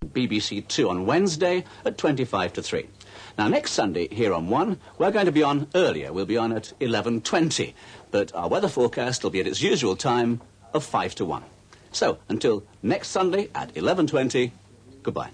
BBC 2 on Wednesday at 25 to 3. Now, next Sunday here on 1, we're going to be on earlier. We'll be on at 11:20, but our weather forecast will be at its usual time of 5 to 1. So, until next Sunday at 11:20, goodbye.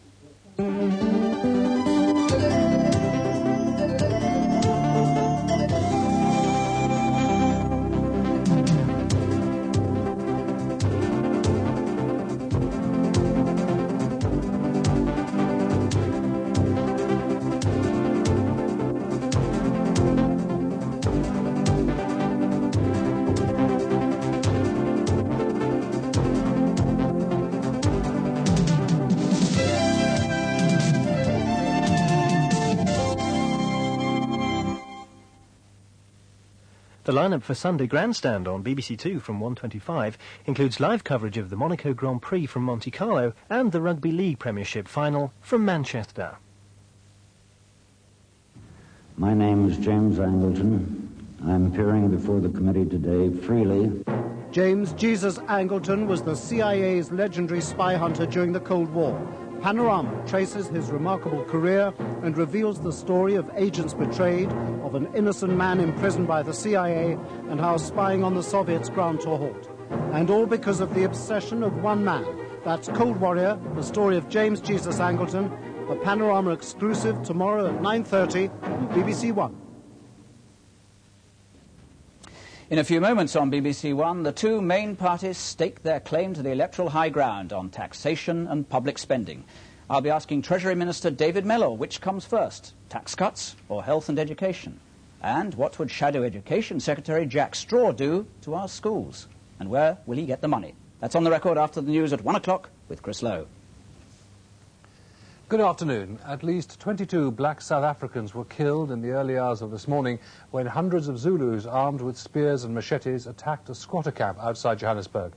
The lineup for Sunday Grandstand on BBC 2 from 1:25 includes live coverage of the Monaco Grand Prix from Monte Carlo and the Rugby League Premiership final from Manchester. My name is James Angleton. I'm appearing before the committee today freely. James Jesus Angleton was the CIA's legendary spy hunter during the Cold War. Panorama traces his remarkable career and reveals the story of agents betrayed, of an innocent man imprisoned by the CIA, and how spying on the Soviets ground to a halt. And all because of the obsession of one man. That's Cold Warrior, the story of James Jesus Angleton, a Panorama exclusive tomorrow at 9:30 on BBC 1. In a few moments on BBC One, the two main parties stake their claim to the electoral high ground on taxation and public spending. I'll be asking Treasury Minister David Mellor which comes first, tax cuts or health and education? And what would Shadow Education Secretary Jack Straw do to our schools? And where will he get the money? That's on the record after the news at 1 o'clock with Chris Lowe. Good afternoon. At least 22 black South Africans were killed in the early hours of this morning when hundreds of Zulus armed with spears and machetes attacked a squatter camp outside Johannesburg.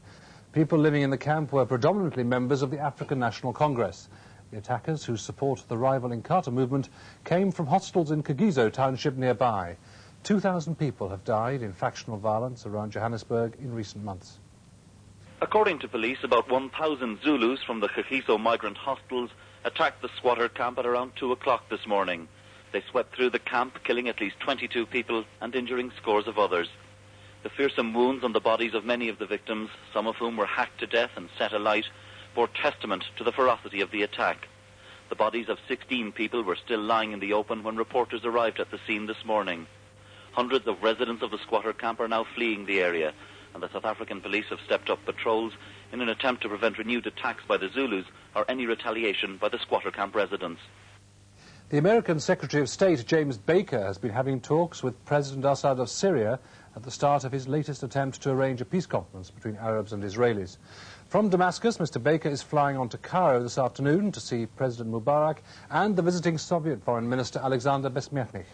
People living in the camp were predominantly members of the African National Congress. The attackers, who support the rival Inkatha movement, came from hostels in Kagiso township nearby. 2,000 people have died in factional violence around Johannesburg in recent months. According to police, about 1,000 Zulus from the Kagiso migrant hostels attacked the squatter camp at around 2 o'clock this morning. They swept through the camp, killing at least 22 people and injuring scores of others. The fearsome wounds on the bodies of many of the victims, some of whom were hacked to death and set alight, bore testament to the ferocity of the attack. The bodies of 16 people were still lying in the open when reporters arrived at the scene this morning. Hundreds of residents of the squatter camp are now fleeing the area, and the South African police have stepped up patrols in an attempt to prevent renewed attacks by the Zulus or any retaliation by the squatter camp residents. The American Secretary of State, James Baker, has been having talks with President Assad of Syria at the start of his latest attempt to arrange a peace conference between Arabs and Israelis. From Damascus, Mr. Baker is flying on to Cairo this afternoon to see President Mubarak and the visiting Soviet Foreign Minister Alexander Besmerknich.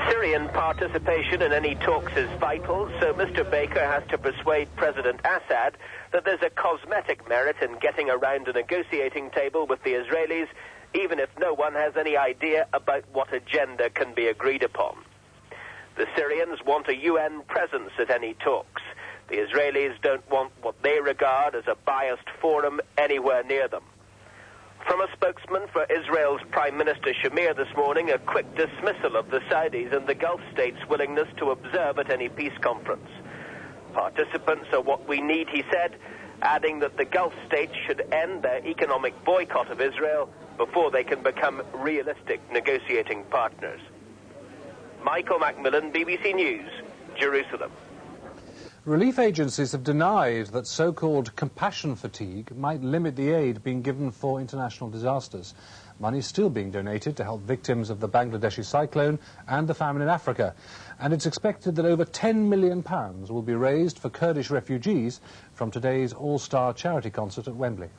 Syrian participation in any talks is vital, so Mr. Baker has to persuade President Assad that there's a cosmetic merit in getting around a negotiating table with the Israelis, even if no one has any idea about what agenda can be agreed upon. The Syrians want a UN presence at any talks. The Israelis don't want what they regard as a biased forum anywhere near them. From a spokesman for Israel's Prime Minister Shamir this morning, a quick dismissal of the Saudis and the Gulf states' willingness to observe at any peace conference. Participants are what we need, he said, adding that the Gulf states should end their economic boycott of Israel before they can become realistic negotiating partners. Michael Macmillan, BBC News, Jerusalem. Relief agencies have denied that so-called compassion fatigue might limit the aid being given for international disasters. Money is still being donated to help victims of the Bangladeshi cyclone and the famine in Africa. And it's expected that over £10 million will be raised for Kurdish refugees from today's all-star charity concert at Wembley.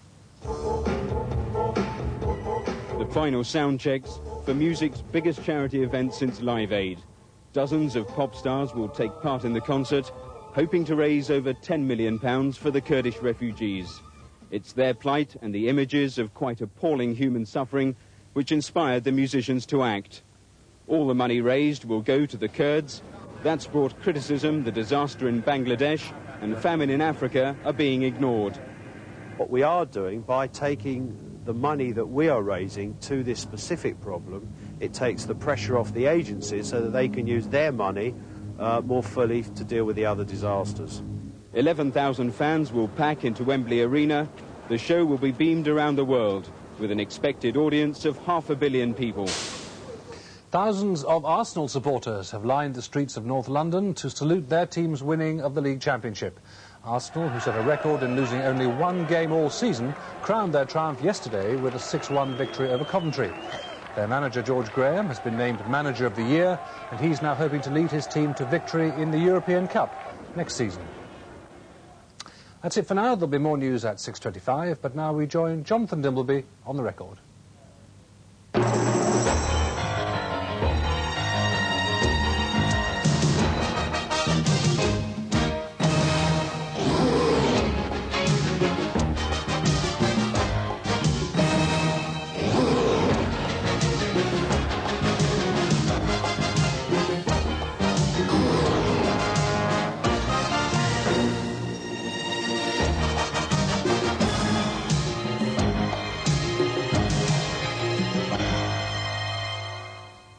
The final sound checks for music's biggest charity event since Live Aid. Dozens of pop stars will take part in the concert, hoping to raise over £10 million for the Kurdish refugees. It's their plight and the images of quite appalling human suffering which inspired the musicians to act. All the money raised will go to the Kurds. That's brought criticism the disaster in Bangladesh and famine in Africa are being ignored. What we are doing, by taking the money that we are raising to this specific problem, it takes the pressure off the agencies so that they can use their money more fully to deal with the other disasters. 11,000 fans will pack into Wembley Arena. The show will be beamed around the world with an expected audience of 500 million people. Thousands of Arsenal supporters have lined the streets of North London to salute their team's winning of the League Championship. Arsenal, who set a record in losing only one game all season, crowned their triumph yesterday with a 6-1 victory over Coventry. Their manager, George Graham, has been named Manager of the Year, and he's now hoping to lead his team to victory in the European Cup next season. That's it for now. There'll be more news at 6:25, but now we join Jonathan Dimbleby on the record.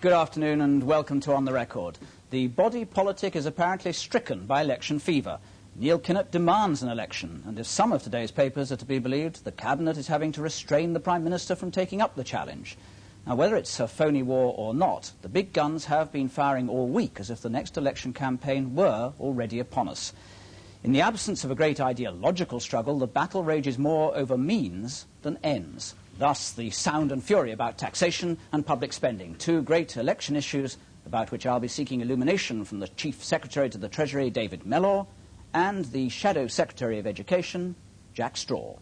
Good afternoon and welcome to On the Record. The body politic is apparently stricken by election fever. Neil Kinnock demands an election, and if some of today's papers are to be believed, the Cabinet is having to restrain the Prime Minister from taking up the challenge. Now, whether it's a phony war or not, the big guns have been firing all week as if the next election campaign were already upon us. In the absence of a great ideological struggle, the battle rages more over means than ends. Thus, the sound and fury about taxation and public spending, two great election issues about which I'll be seeking illumination from the Chief Secretary to the Treasury, David Mellor, and the Shadow Secretary of Education, Jack Straw.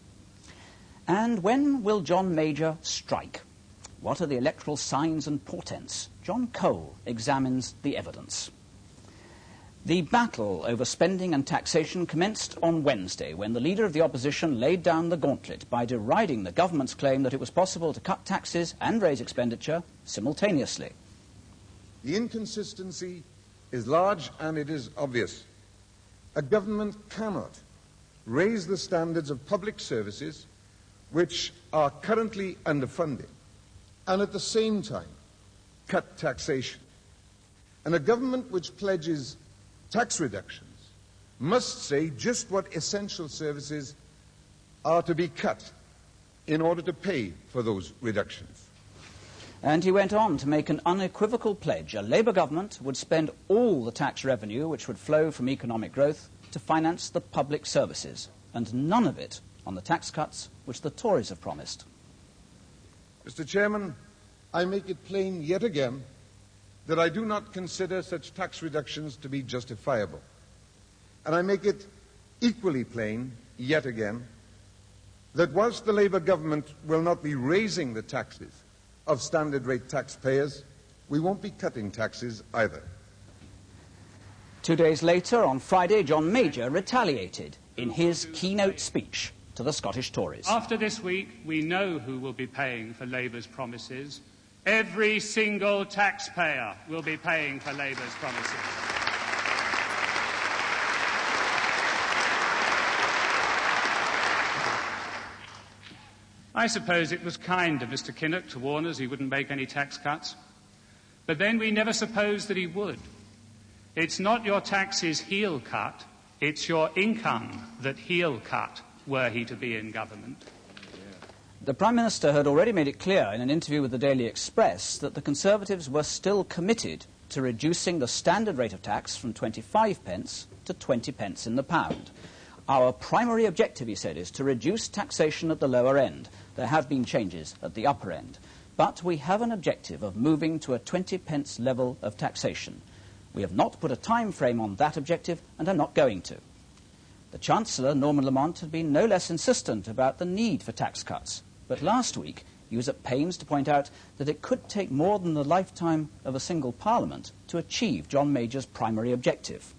And when will John Major strike? What are the electoral signs and portents? John Cole examines the evidence. The battle over spending and taxation commenced on Wednesday when the leader of the opposition laid down the gauntlet by deriding the government's claim that it was possible to cut taxes and raise expenditure simultaneously. The inconsistency is large and it is obvious. A government cannot raise the standards of public services which are currently underfunded and at the same time cut taxation. And a government which pledges tax reductions must say just what essential services are to be cut in order to pay for those reductions. And he went on to make an unequivocal pledge. A Labour government would spend all the tax revenue which would flow from economic growth to finance the public services, and none of it on the tax cuts which the Tories have promised. Mr. Chairman, I make it plain yet again that I do not consider such tax reductions to be justifiable. And I make it equally plain, yet again, that whilst the Labour government will not be raising the taxes of standard rate taxpayers, we won't be cutting taxes either. 2 days later, on Friday, John Major retaliated in his keynote speech to the Scottish Tories. After this week, we know who will be paying for Labour's promises. Every single taxpayer will be paying for Labour's promises. I suppose it was kind of Mr. Kinnock to warn us he wouldn't make any tax cuts. But then we never supposed that he would. It's not your taxes he'll cut, it's your income that he'll cut were he to be in government. The Prime Minister had already made it clear in an interview with the Daily Express that the Conservatives were still committed to reducing the standard rate of tax from 25 pence to 20 pence in the pound. Our primary objective, he said, is to reduce taxation at the lower end. There have been changes at the upper end. But we have an objective of moving to a 20 pence level of taxation. We have not put a time frame on that objective and are not going to. The Chancellor, Norman Lamont, had been no less insistent about the need for tax cuts. But last week, he was at pains to point out that it could take more than the lifetime of a single Parliament to achieve John Major's primary objective.